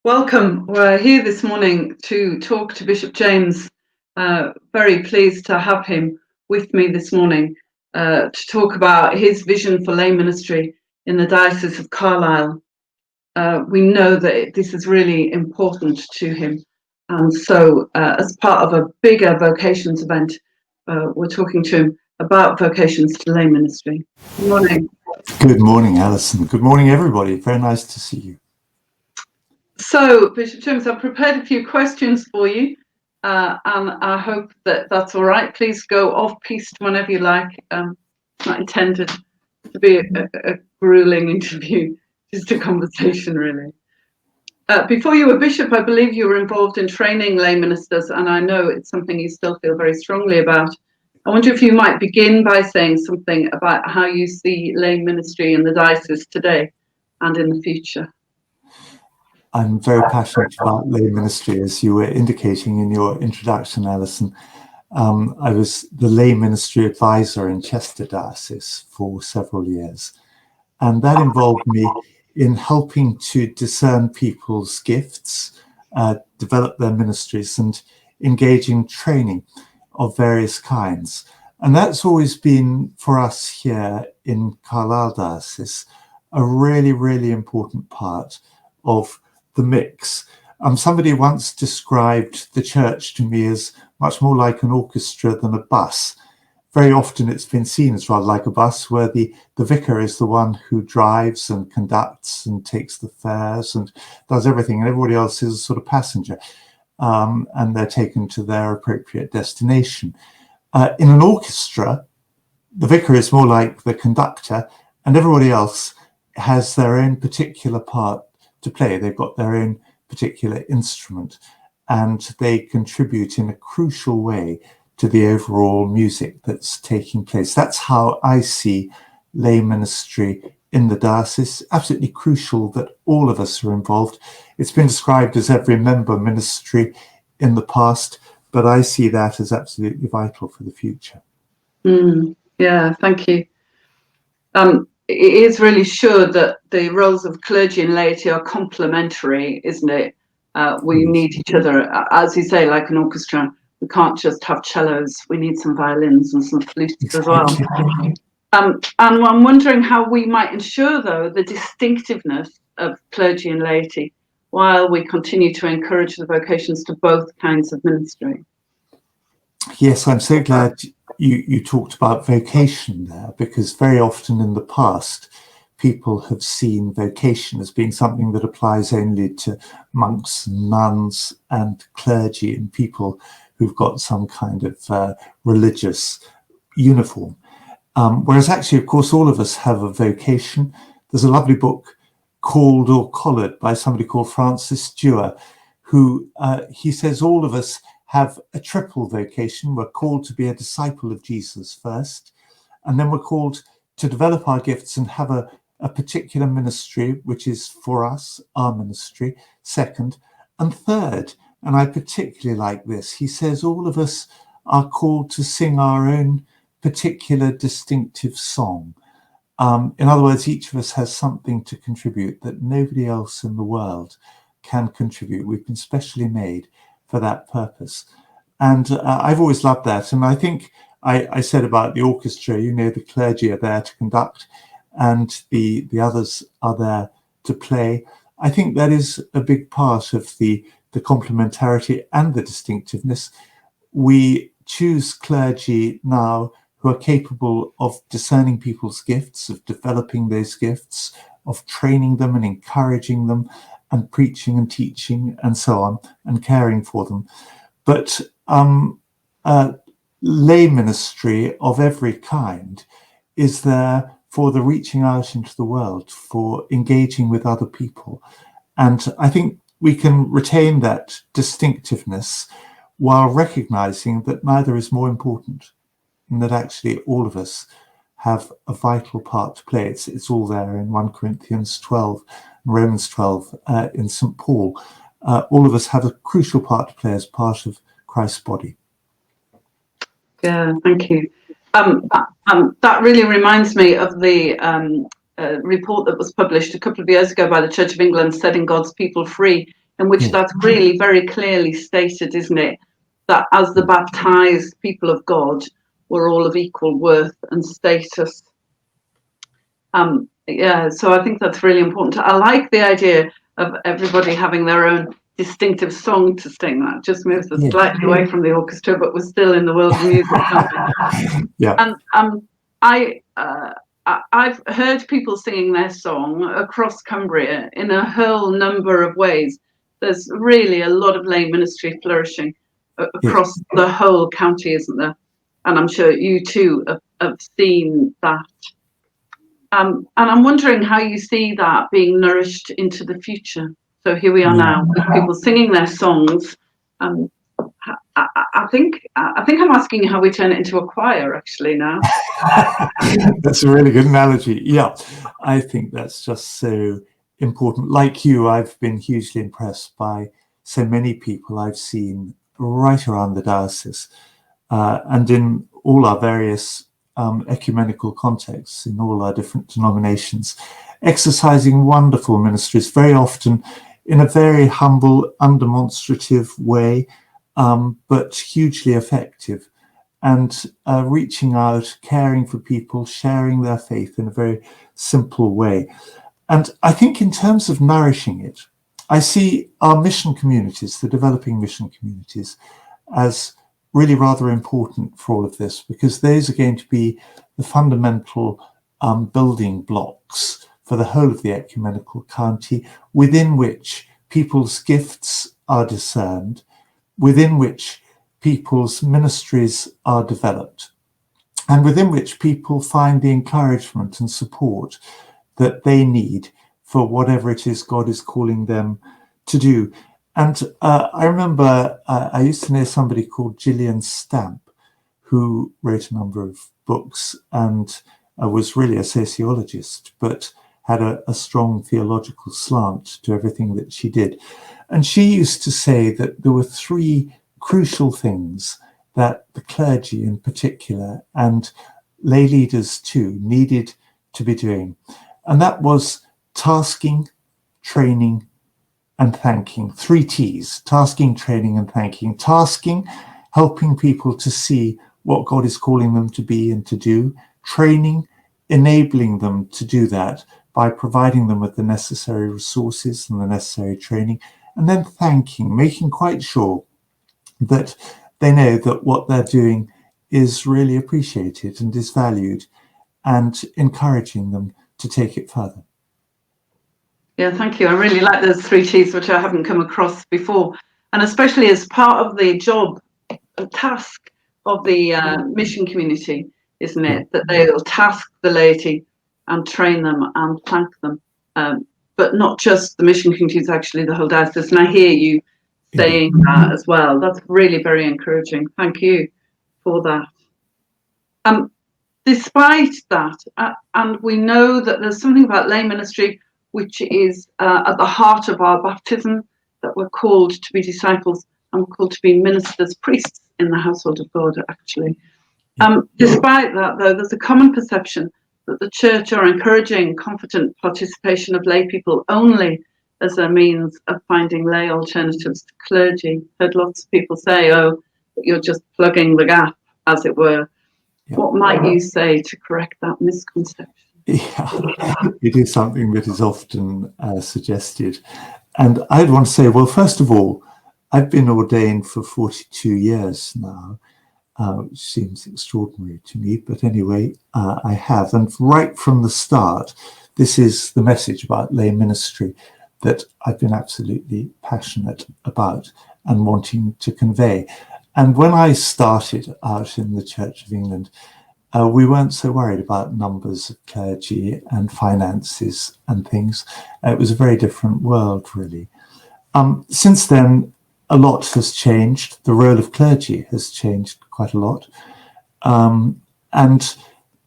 Welcome. We're here this morning to talk to Bishop James. Very pleased to have him with me this morning to talk about his vision for lay ministry in the Diocese of Carlisle. We know that this is really important to him. And so as part of a bigger vocations event, we're talking to him about vocations to lay ministry. Good morning. Good morning, Alison. Good morning, everybody. Very nice to see you. So, Bishop James, I've prepared a few questions for you, and I hope that that's all right. Please go off-piste whenever you like. It's not intended to be a grueling interview, just a conversation, really. Before you were bishop, I believe you were involved in training lay ministers, and I know it's something you still feel very strongly about. I wonder if you might begin by saying something about how you see lay ministry in the diocese today and in the future. I'm very passionate about lay ministry, as you were indicating in your introduction, Alison. I was the lay ministry advisor in Chester Diocese for several years, and that involved me in helping to discern people's gifts, develop their ministries, and engaging training of various kinds. And that's always been, for us here in Carlisle Diocese, a really, really important part of the mix. Somebody once described the church to me as much more like an orchestra than a bus. Very often it's been seen as rather like a bus, where the vicar is the one who drives and conducts and takes the fares and does everything, and everybody else is a sort of passenger, and they're taken to their appropriate destination. In an orchestra, the vicar is more like the conductor, and everybody else has their own particular part to play. They've got their own particular instrument, and they contribute in a crucial way to the overall music that's taking place. That's how I see lay ministry in the diocese. Absolutely crucial that all of us are involved. It's been described as every member ministry in the past, but I see that as absolutely vital for the future. Yeah, thank you. It is really sure that the roles of clergy and laity are complementary, isn't it? We need each other, as you say, like an orchestra. We can't just have cellos. We need some violins and some flutes as well. And I'm wondering how we might ensure, though, the distinctiveness of clergy and laity while we continue to encourage the vocations to both kinds of ministry. Yes, I'm so glad you talked about vocation there, because very often in the past, people have seen vocation as being something that applies only to monks and nuns and clergy and people who've got some kind of religious uniform. Whereas actually, of course, all of us have a vocation. There's a lovely book called or Collared by somebody called Francis Dewar, who he says all of us have a triple vocation. We're called to be a disciple of Jesus first, and then we're called to develop our gifts and have a particular ministry, which is for us, our ministry, second. And third, and I particularly like this, he says all of us are called to sing our own particular distinctive song. In other words, each of us has something to contribute that nobody else in the world can contribute. We've been specially made for that purpose. And I've always loved that. And I think I said about the orchestra, the clergy are there to conduct and the others are there to play. I think that is a big part of the complementarity and the distinctiveness. We choose clergy now who are capable of discerning people's gifts, of developing those gifts, of training them and encouraging them, and preaching and teaching and so on, and caring for them. But lay ministry of every kind is there for the reaching out into the world, for engaging with other people. And I think we can retain that distinctiveness while recognizing that neither is more important, and that actually all of us have a vital part to play. It's all there in 1 Corinthians 12, Romans 12, in St. Paul. All of us have a crucial part to play as part of Christ's body. Yeah, thank you. That really reminds me of the report that was published a couple of years ago by the Church of England, Setting God's People Free, in which Yeah. that's really very clearly stated, isn't it? That as the baptized people of God, we're all of equal worth and status. Yeah, so I think that's really important. I like the idea of everybody having their own distinctive song to sing. That just moves us slightly away from the orchestra, but we're still in the world of music, aren't we? Yeah. And I've heard people singing their song across Cumbria in a whole number of ways. There's really a lot of lay ministry flourishing across the whole county, isn't there? And I'm sure you too have seen that. And I'm wondering how you see that being nourished into the future. So here we are now with people singing their songs. I think I'm asking you how we turn it into a choir actually now. That's a really good analogy. Yeah, I think that's just so important. Like you, I've been hugely impressed by so many people I've seen right around the diocese and in all our various ecumenical contexts, in all our different denominations, exercising wonderful ministries, very often in a very humble, undemonstrative way, but hugely effective, and reaching out, caring for people, sharing their faith in a very simple way. And I think in terms of nourishing it, I see our mission communities, the developing mission communities, as really rather important for all of this, because those are going to be the fundamental building blocks for the whole of the ecumenical county, within which people's gifts are discerned, within which people's ministries are developed, and within which people find the encouragement and support that they need for whatever it is God is calling them to do. And I remember I used to know somebody called Gillian Stamp, who wrote a number of books and was really a sociologist, but had a strong theological slant to everything that she did. And she used to say that there were three crucial things that the clergy in particular, and lay leaders too, needed to be doing. And that was tasking, training, and thanking. 3 T's: tasking, training, and thanking. Tasking, helping people to see what God is calling them to be and to do. Training, enabling them to do that by providing them with the necessary resources and the necessary training. And then thanking, making quite sure that they know that what they're doing is really appreciated and is valued, and encouraging them to take it further. Yeah, thank you. I really like those 3 T's, which I haven't come across before. And especially as part of the job, the task of the mission community, isn't it? That they'll task the laity and train them and thank them. But not just the mission communities, actually the whole diocese. And I hear you saying that as well. That's really very encouraging. Thank you for that. Despite that, and we know that there's something about lay ministry which is at the heart of our baptism, that we're called to be disciples and we're called to be ministers, priests in the household of God, actually. Despite that, though, there's a common perception that the church are encouraging confident participation of lay people only as a means of finding lay alternatives to clergy. Heard lots of people say, oh, you're just plugging the gap, as it were. What might you say to correct that misconception? Yeah, it is something that is often suggested. And I'd want to say, well, first of all, I've been ordained for 42 years now, which seems extraordinary to me. But anyway, I have. And right from the start, this is the message about lay ministry that I've been absolutely passionate about and wanting to convey. And when I started out in the Church of England, we weren't so worried about numbers of clergy and finances and things. It was a very different world, really. Since then, a lot has changed. The role of clergy has changed quite a lot. And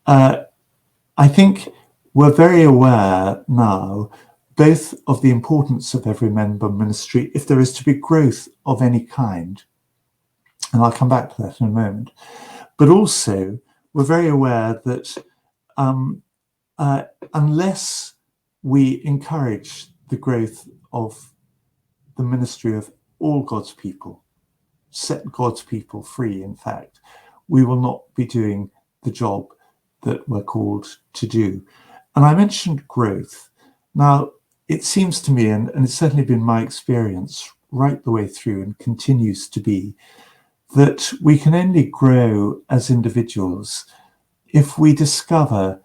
I think we're very aware now both of the importance of every member ministry, if there is to be growth of any kind, and I'll come back to that in a moment, but also we're very aware that unless we encourage the growth of the ministry of all God's people, set God's people free, in fact, we will not be doing the job that we're called to do. And I mentioned growth. Now, it seems to me, and it's certainly been my experience right the way through and continues to be, that we can only grow as individuals if we discover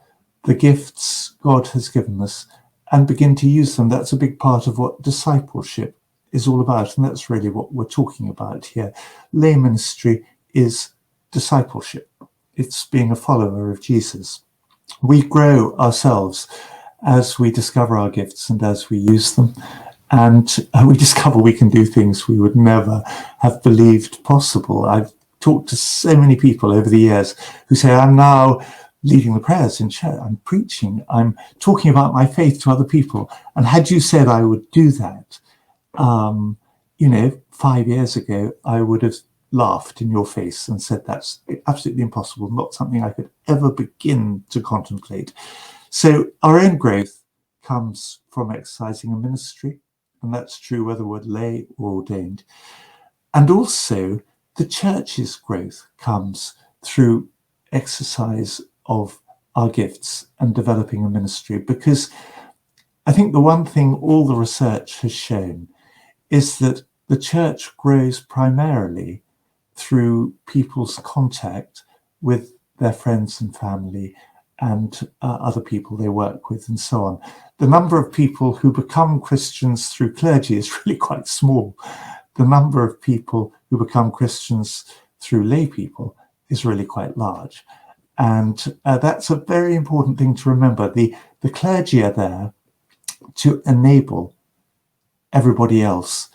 the gifts God has given us and begin to use them. That's a big part of what discipleship is all about, and that's really what we're talking about here. Lay ministry is discipleship. It's being a follower of Jesus. We grow ourselves as we discover our gifts and as we use them, and we discover we can do things we would never have believed possible. I've talked to so many people over the years who say, I'm now leading the prayers in church, I'm preaching, I'm talking about my faith to other people. And had you said I would do that, 5 years ago, I would have laughed in your face and said that's absolutely impossible, not something I could ever begin to contemplate. So our own growth comes from exercising a ministry, and that's true whether we're lay or ordained. And also the church's growth comes through exercise of our gifts and developing a ministry, because I think the one thing all the research has shown is that the church grows primarily through people's contact with their friends and family and other people they work with and so on. The number of people who become Christians through clergy is really quite small. The number of people who become Christians through lay people is really quite large. And that's a very important thing to remember. The clergy are there to enable everybody else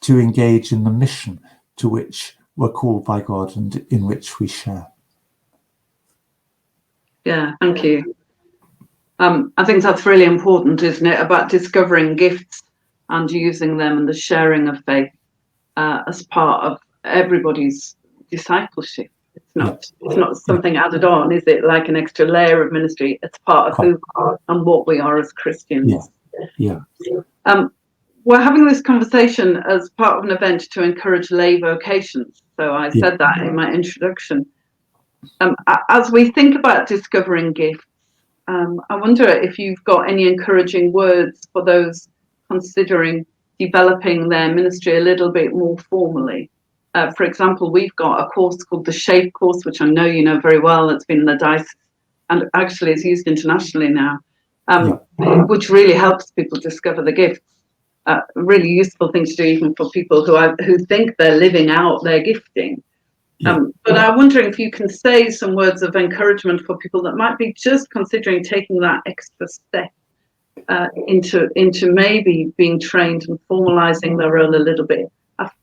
to engage in the mission to which we're called by God and in which we share. Yeah, thank you. I think that's really important, isn't it, about discovering gifts and using them and the sharing of faith as part of everybody's discipleship. It's not something added on, is it? Like an extra layer of ministry. It's part of who we are and what we are as Christians. Yeah. We're having this conversation as part of an event to encourage lay vocations. So I said that in my introduction. As we think about discovering gifts, I wonder if you've got any encouraging words for those considering developing their ministry a little bit more formally. For example, we've got a course called the SHAPE course, which I know you know very well. It's been in the Diocese and actually it's used internationally now, which really helps people discover the gifts. Really useful thing to do even for people who think they're living out their gifting. But I'm wondering if you can say some words of encouragement for people that might be just considering taking that extra step into maybe being trained and formalizing their role a little bit.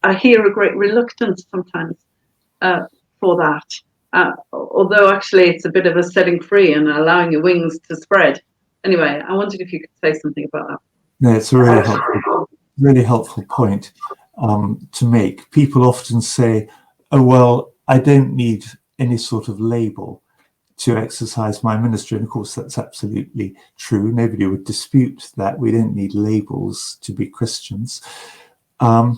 I hear a great reluctance sometimes for that, although actually it's a bit of a setting free and allowing your wings to spread. Anyway, I wondered if you could say something about that. No, it's a really helpful point to make. People often say, oh, well, I don't need any sort of label to exercise my ministry. And of course, that's absolutely true. Nobody would dispute that. We don't need labels to be Christians. Though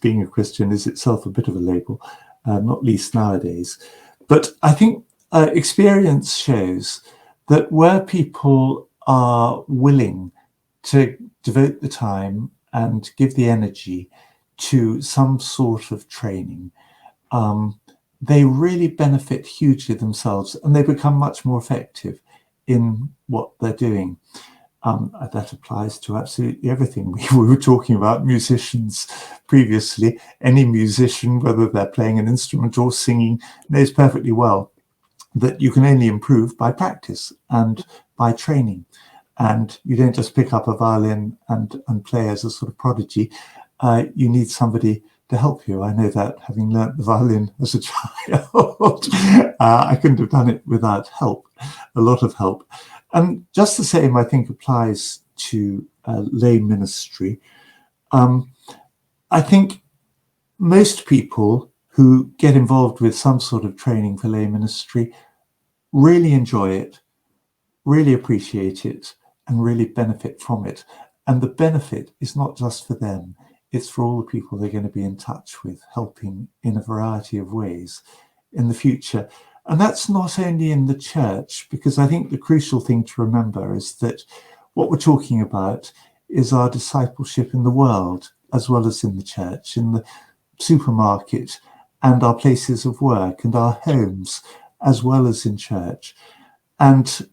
being a Christian is itself a bit of a label, not least nowadays. But I think experience shows that where people are willing to devote the time and give the energy to some sort of training, they really benefit hugely themselves and they become much more effective in what they're doing. That applies to absolutely everything. We were talking about musicians previously. Any musician, whether they're playing an instrument or singing, knows perfectly well that you can only improve by practice and by training. And you don't just pick up a violin and play as a sort of prodigy. You need somebody to help you. I know that, having learnt the violin as a child. I couldn't have done it without help, a lot of help. And just the same, I think, applies to lay ministry. I think most people who get involved with some sort of training for lay ministry really enjoy it, really appreciate it, and really benefit from it. And the benefit is not just for them, it's for all the people they're going to be in touch with, helping in a variety of ways in the future. And that's not only in the church, because I think the crucial thing to remember is that what we're talking about is our discipleship in the world, as well as in the church, in the supermarket, and our places of work, and our homes, as well as in church. And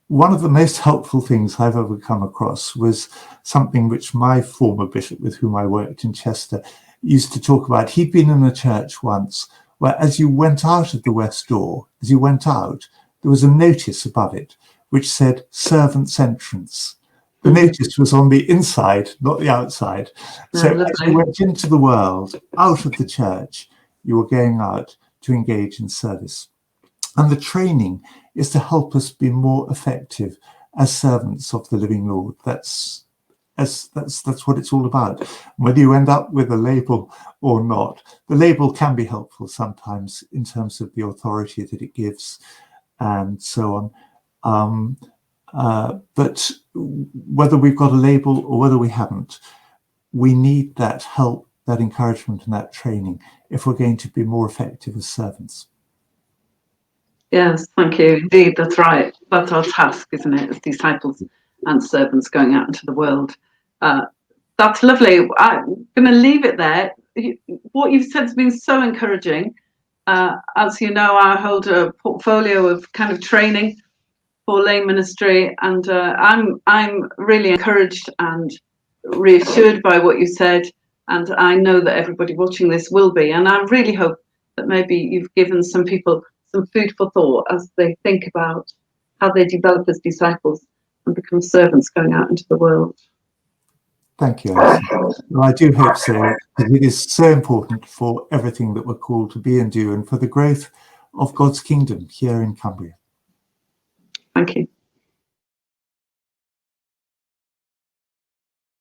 one of the most helpful things I've ever come across was something which my former bishop, with whom I worked in Chester, used to talk about. He'd been in a church once where, as you went out of the west door, as you went out, there was a notice above it which said "Servants' Entrance." The notice was on the inside, not the outside. So as you went into the world, out of the church, you were going out to engage in service. And the training is to help us be more effective as servants of the living Lord. That's what it's all about. Whether you end up with a label or not, the label can be helpful sometimes in terms of the authority that it gives and so on. But whether we've got a label or whether we haven't, we need that help, that encouragement and that training if we're going to be more effective as servants. Yes, thank you. Indeed, that's right. That's our task, isn't it, as disciples and servants going out into the world. That's lovely. I'm going to leave it there. What you've said has been so encouraging. As you know, I hold a portfolio of kind of training for lay ministry, and I'm really encouraged and reassured by what you said, and I know that everybody watching this will be, and I really hope that maybe you've given some people some food for thought as they think about how they develop as disciples and become servants going out into the world. Thank you, Alison. Well, I do hope so, because it is so important for everything that we're called to be and do, and for the growth of God's kingdom here in Cumbria. Thank you.